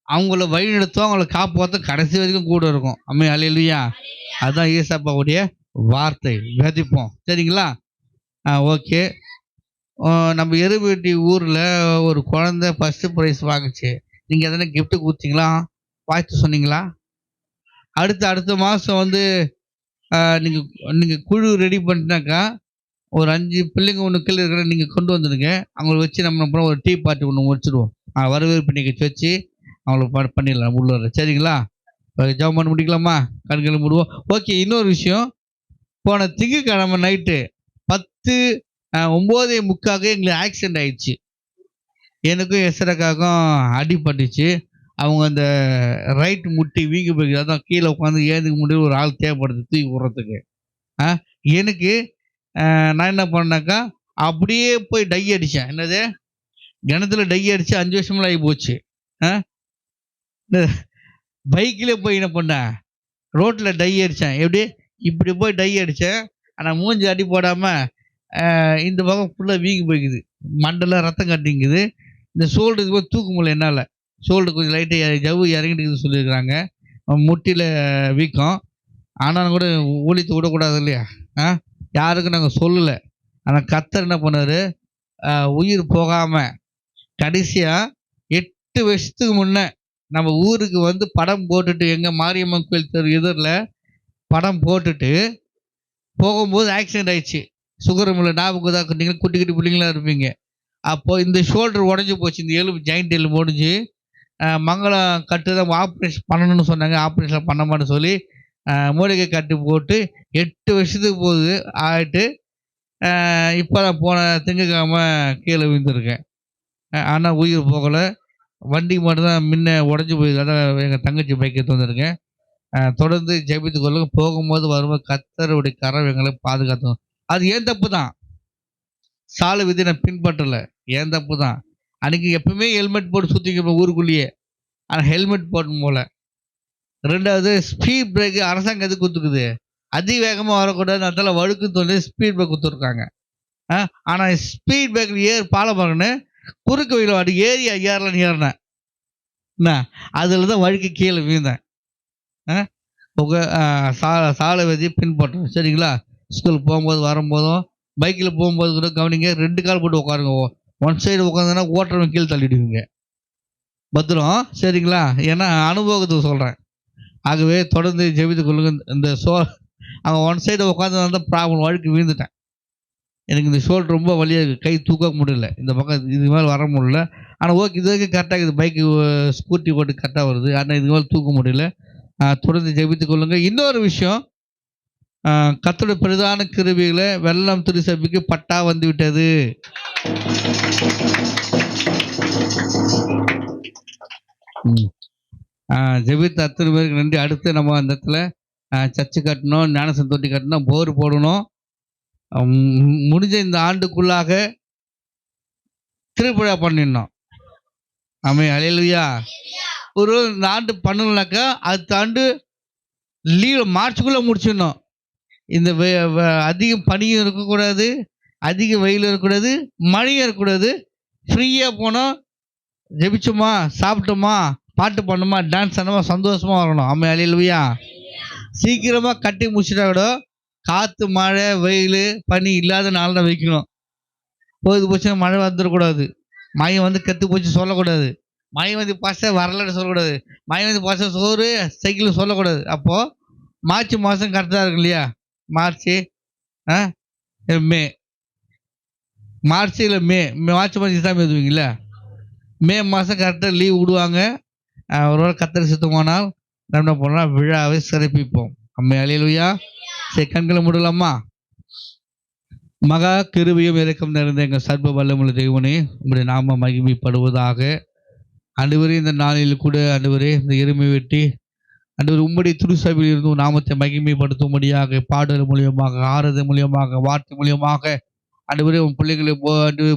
அவங்கள வழிநடத்தும், அவங்கள காப்பாற்ற கடைசி வரைக்கும் கூட இருக்கும். அம்மே ஹல்லேலூயா. அதுதான் ஏசப்பாவுடைய வார்த்தை. விதைப்போம், சரிங்களா? ஓகே. நம்ம எருவேட்டி ஊரில் ஒரு குழந்தை ஃபஸ்ட்டு ப்ரைஸ் வாங்குச்சு. நீங்கள் எதனா கிஃப்ட்டு கொடுத்தீங்களா, வாழ்த்து சொன்னீங்களா? அடுத்த மாதம் வந்து நீங்கள் குழு ரெடி பண்ணிட்டாக்கா, ஒரு 5 பிள்ளைங்க ஒன்று கீழே இருக்கிற நீங்கள் கொண்டு வந்துடுங்க. அவங்கள வச்சு நம்ம அப்புறம் ஒரு டீ பார்ட்டி ஒன்று வச்சுடுவோம். வரவேற்பு நிகழ்ச்சி வச்சு அவங்களுக்கு பண்ணிடலாம் உள்ளூரில், சரிங்களா? ஜெபம் பண்ண முடிக்கலாமா? கண்களை மூடுவோம். ஓகே. இன்னொரு விஷயம், போன திங்கட்கிழமை நைட்டு 9:45 எங்களுக்கு ஆக்சிடென்ட் ஆயிடுச்சு. எனக்கும் எஸ்ரக்காக்கும் அடிபட்டுச்சு. அவங்க அந்த ரைட் முட்டி வீங்கி போய்க்குது. அதான் கீழே உட்காந்து ஏந்துக்க முடியல, ஒரு ஆள் தேவைப்படுது தூக்கி விட்றதுக்கு. எனக்கு நான் என்ன பண்ணேனாக்கா, அப்படியே போய் டை அடித்தேன். என்னது, கிணத்துல டை அடித்து 5 வருஷமெல்லாம் ஆகி போச்சு. பைக்கில் போய் என்ன பண்ணேன், ரோட்டில் டை அடித்தேன். எப்படி, இப்படி போய் டை அடித்தேன். ஆனால் மூஞ்சி அடி போடாமல் இந்த பக்கம் ஃபுல்லாக வீங்கி போய்க்குது, மண்டல ரத்தம் கட்டிங்குது. இந்த ஷோல்டருக்கு போய் தூக்க முடியல என்னால். ஷோல்டர் கொஞ்சம் லைட்டாக ஜவ்வு இறங்கிட்டு சொல்லியிருக்கிறாங்க. முட்டியில் வீக்கம். ஆனாலும் கூட ஊழித்து விடக்கூடாது இல்லையா? யாருக்கும் நாங்கள் சொல்லலை. ஆனால் கர்த்தர் என்ன பண்ணார், உயிர் போகாமல் கடைசியாக 8 வருஷத்துக்கு முன்னே நம்ம ஊருக்கு வந்து படம் போட்டுட்டு, எங்கள் மாரியம்மன் கோயில் தெரு எதிரில் படம் போட்டுட்டு போகும்போது ஆக்சிடென்ட் ஆயிடுச்சு. சுகரமில்லை ஞாபகம் தான், நீங்கள் குட்டி குட்டி பிள்ளைங்களாம் இருப்பீங்க. அப்போது இந்த ஷோல்டர் உடஞ்சி போச்சு, இந்த எலும்பு ஜாயிண்ட் எலும்பு உடஞ்சி மங்களம் கட்டு தான் ஆப்ரேஷன் பண்ணணும்னு சொன்னாங்க. ஆப்ரேஷன் பண்ண மாட்டேன்னு சொல்லி மூலிகை கட்டு போட்டு 8 வருஷத்துக்கு போகுது ஆகிட்டு. இப்போ நான் போன திங்கக்கிழமை கீழே விழுந்திருக்கேன். ஆனால் உயிர் போகலை. வண்டி மட்டும் தான் முன்ன உடஞ்சி போயிடுது. அதான் எங்கள் தங்கச்சி பைக்கை தந்துருக்கேன். தொடர்ந்து ஜெபித்து கொள்ளுங்க. போகும்போது வரும்போது கர்த்தருடைய கரம் எங்களை பாதுகாத்தோம். அது ஏன் தப்பு தான், சாலை விதி நான் பின்பற்றலை, ஏன் தப்பு தான். அன்றைக்கி எப்பவுமே ஹெல்மெட் போட்டு சுற்றிக்க ஊருக்குள்ளேயே, ஆனால் ஹெல்மெட் போடணும் போல். 2வது ஸ்பீட் பிரேக்கு அரசாங்கம் எது கொடுத்துக்குது, அதிவேகமாக வரக்கூடாது, அதெல்லாம் வழுக்குன்னு சொல்லி ஸ்பீட் பிரேக் கொடுத்துருக்காங்க. ஆனால் ஸ்பீட் பிரேக்கில் பாலம் பாருங்கன்னு குறுக்கு வழியில் அப்படி ஏறலன்னு ஏறினேன். என்ன அதில் தான் வழுக்கி கீழே வீழ்ந்தேன். சாலை விதி பின்பற்றணும், சரிங்களா? ஸ்கூலுக்கு போகும்போது வரும்போதும் பைக்கில் போகும்போது கூட கவனிங்க, 2 கால் போட்டு உட்காருங்க. ஒன் சைடு உட்காந்துன்னா ஓட்டுறவங்க கீழே தள்ளிடுவீங்க, பத்திரம், சரிங்களா? ஏன்னா அனுபவத்துக்கு சொல்கிறேன். ஆகவே தொடர்ந்து ஜெபித்து கொள்ளுங்க. இந்த அங்கே ஒன் சைடு உட்காந்து தான் ப்ராப்ளம், வழுக்கி வீழ்ந்துட்டேன். எனக்கு இந்த ஷோல்டர் ரொம்ப வலியாக இருக்குது, கை தூக்க முடியல, இந்த பக்கம் இது மேலே வர முடியல. ஆனால் ஓகே, இது வரைக்கும் கரெக்டாக இருக்குது, பைக்கு ஸ்கூட்டி போட்டு கரெக்டாக வருது. ஆனால் இது மேலே தூக்க முடியல. தொடர்ந்து ஜெபித்து கொள்ளுங்க. இன்னொரு விஷயம், கர்த்தருடைய பிரதான கிருபைகளை வெள்ளம் திருச்சபைக்கு பட்டா வந்து விட்டது. ஜெபித்த அத்தனை பேருக்கு நன்றி. அடுத்து நம்ம அந்த இடத்துல சர்ச்சு கட்டணும், ஞானசன் தொட்டி கட்டணும், போர் போடணும். முடிஞ்ச இந்த ஆண்டுக்குள்ளாக திருவிழா பண்ணிடணும். ஆமே, அல்லேலூயா. ஒரு இந்த ஆண்டு பண்ணலனாக்கா அடுத்த ஆண்டு லீவ் மார்ச்சுக்குள்ளே முடிச்சிடணும். இந்த அதிகம் பனியும் இருக்கக்கூடாது, அதிக வெயிலும் இருக்கக்கூடாது, மழையும் இருக்கக்கூடாது. ஃப்ரீயாக போனோம், ஜெபிச்சோமா, சாப்பிட்டோமா, பாட்டு பண்ணோமா, டான்ஸ் ஆனோமா, சந்தோஷமாக வரணும். ஆமே, அல்லேலூயா. சீக்கிரமாக கட்டி முடிச்சுட்டா கூட காற்று, மழை, வெயில், பனி இல்லாத நாள் தான் வைக்கணும். போது போச்சுன்னா மழை வந்துடக்கூடாது, மழை வந்து கெத்து போச்சு சொல்லக்கூடாது, மழை வந்து பச வரலன்னு சொல்லக்கூடாது, மழை வந்து பச சோறு சைக்கிள் சொல்லக்கூடாது. அப்போது மார்ச் மாதம் கரெக்டாக இருக்கும் இல்லையா? மார்ச், மே, மார்ச் இல்லை மே, மார்ச் மாதம் எக்ஸாம் எழுதுவீங்களா? மே மாதம் கரெக்டாக லீவ் விடுவாங்க. ஒரு கர்த்தர் சித்தமானால் என்ன பண்ணலாம், விழாவை சிறப்பிப்போம். அம்மே, அல்லேலூயா. சரி, கண்களை மூடலாமா? மகா கிருபையும் இரக்கம் நிறைந்த எங்கள் சர்வ வல்லமுள்ள தெய்வனே, உங்களுடைய நாம மகிமைப்படுவதாக. ஆண்டவரே, இந்த நாளில் கூட ஆண்டவரே இந்த எருமை வெட்டி ஆண்டவர் உம்முடைய திருசபையில் இருந்து நாமத்தை மகிமைப்படுத்தும்படியாக பாடல் மூலியமாக, ஆறுதல் மூலியமாக, வார்த்தை மூலியமாக ஆண்டவரே உன் பிள்ளைகளை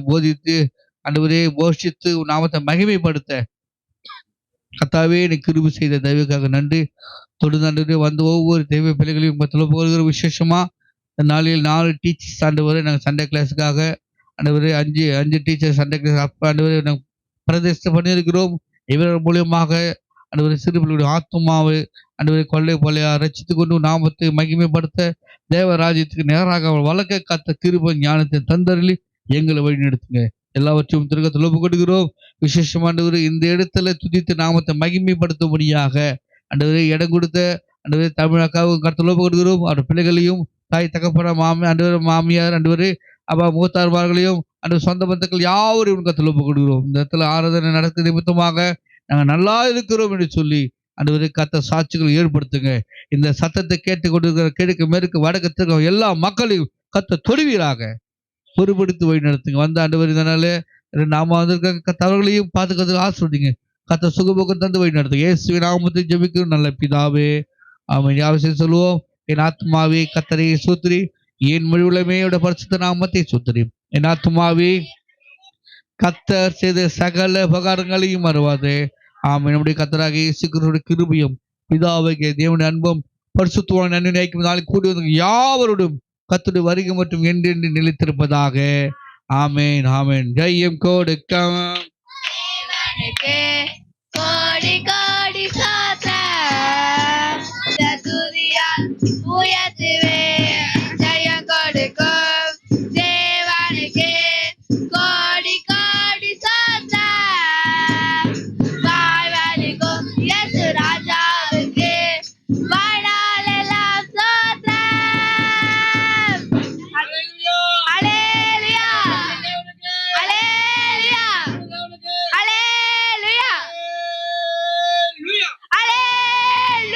போதித்து ஆண்டவரே போஷித்து உன் நாமத்தை மகிமைப்படுத்த கர்த்தாவே எனக்கு கிருபை செய்த தெய்வக்காக நன்றி. தொடர்ந்து ஆண்டவரே வந்து ஒவ்வொரு தெய்வ பிள்ளைகளையும் போகிற விசேஷமா இந்த நாளில் 4 டீச்சர்ஸ் ஆண்டவரே நாங்கள் சண்டே கிளாஸுக்காக ஆண்டவரே 5 டீச்சர் சண்டே கிளாஸ் அப்போ ஆண்டவரே நாங்கள் பிரதிஷ்டை பண்ணியிருக்கிறோம். இவர்கள் மூலியமாக ஆண்டவரே சிறு பிள்ளைகளுடைய ஆத்துமாவை ஆண்டவரை கொள்ளையா ரசித்து கொண்டு நாமத்தை மகிமைப்படுத்த தேவராஜ்யத்துக்கு நேராக வழக்க காத்த கிருபை ஞானத்தை தந்தரலி எங்களை வழிநடத்துங்க. எல்லாவற்றையும் திருக்கத்தில் ஒப்புக்கொடுக்கிறோம். விசேஷமானவரே இந்த இடத்துல துதித்து நாமத்தை மகிமைப்படுத்தும்படியாக ஆண்டவரே இடம் கொடுத்த ஆண்டவரே தமிழக்காவும் கருத்தில் ஒப்புக்கொடுக்கிறோம். அவர் பிள்ளைகளையும் தாய் தகப்பன ஆண்டவரே மாமியார் ஆண்டவரே அப்பா மூத்தார்மார்களையும் அந்த சொந்த பந்தங்கள் யாவரையும் கருத்தில் ஒப்புக்கொடுக்கிறோம். இந்த இடத்துல ஆராதனை நடத்த நிமித்தமாக நாங்கள் நல்லா இருக்கிறோம் என்று சொல்லி ஆண்டவரே கத்த சாட்சிகள் ஏற்படுத்துங்க. இந்த சத்தத்தை கேட்டுக் கொண்டிருக்கிற கிழக்கு மேற்கு வடக்கு தெற்கு எல்லா மக்களையும் கத்த தொடுவீராக, பொறுப்படுத்தி வழி நடத்துங்க. வந்த ஆண்டவர் இதனால நாம வந்திருக்க தவறுகளையும் பாதுகாத்து ஆசிர்வதிங்க. கத்த சுகபோக்கம் தந்து வழி நடத்துங்க. இயேசுவின் நாமத்தை ஜெபிக்கும் நல்ல பிதாவே, ஆமென். யாவரையும் சொல்லுவோம். என் ஆத்மாவே கர்த்தரை ஸ்தோத்திரி, என் முழு உள்ளமேயோட பரிசுத்த நாமத்தை ஸ்தோத்திரி. என் ஆத்மாவே கர்த்தர் செய்த சகல உபகாரங்களையும் மறவாதே. ஆமென். நம்முடைய கர்த்தராகிய இயேசு கிறிஸ்துவின் கிருபையும் பிதாவாகிய தேவனுடைய அன்பும் பரிசுத்தமான நன்மை ஐக்கியம் நாளில் கூடி வந்து யாவரோடும் கர்த்தருடைய வருகை மற்றும் என்றென்று நிலைத்திருப்பதாக. ஆமென் ஆமென். ஜெயம் கொடுக்க கோடி